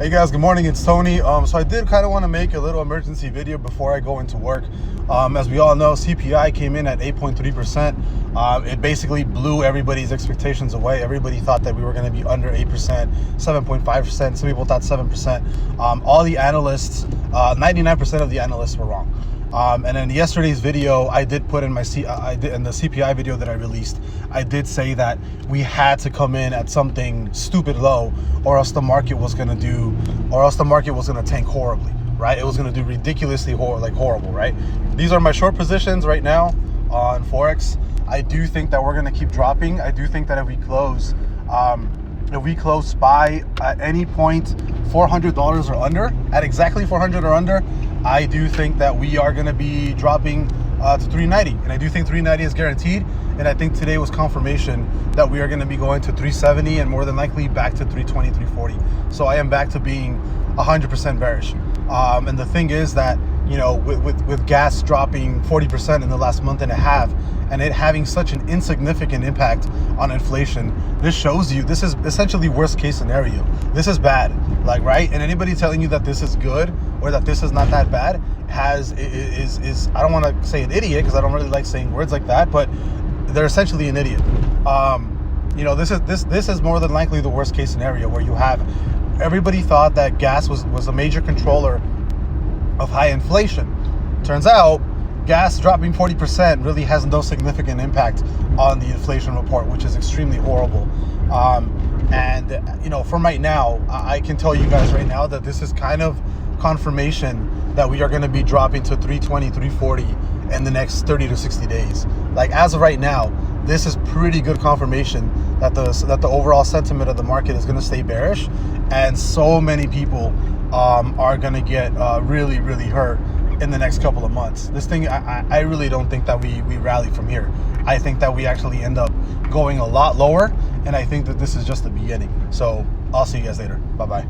Hey guys, good morning. It's Tony. So I did kind of want to make a little emergency video before I go into work. As we all know, CPI came in at 8.3%. It basically blew everybody's expectations away. Everybody thought that we were going to be under 8%, 7.5%. Some people thought 7%. All the analysts, 99% of the analysts were wrong. And in yesterday's video, I did put in in the CPI video that I released, I did say that we had to come in at something stupid low, or else the market was going to tank horribly, right? It was going to do ridiculously horrible, right? These are my short positions right now on Forex. I do think that we're going to keep dropping. I do think that if we close SPY at any point $400 or under, at exactly 400 or under, I do think that we are going to be dropping to 390, and I do think 390 is guaranteed. And I think today was confirmation that we are going to be going to 370 and more than likely back to 320, 340. So I am back to being 100% bearish. And the thing is that, you know, with gas dropping 40% in the last month and a half, and it having such an insignificant impact on inflation, this shows you this is essentially worst case scenario. This is bad, like, right? And anybody telling you that this is good or that this is not that bad is I don't want to say an idiot, because I don't really like saying words like that, but they're essentially an idiot. You know, this is more than likely the worst case scenario, where you have everybody thought that gas was a major controller of high inflation. Turns out gas dropping 40% really has no significant impact on the inflation report, which is extremely horrible. And you know, from right now, I can tell you guys right now that this is kind of confirmation that we are going to be dropping to 320, 340 in the next 30 to 60 days. Like, as of right now, this is pretty good confirmation that the overall sentiment of the market is going to stay bearish, and so many people are going to get really hurt in the next couple of months. This thing, I really don't think that we rally from here. I think that we actually end up going a lot lower, and I think that this is just the beginning. So I'll see you guys later. Bye bye.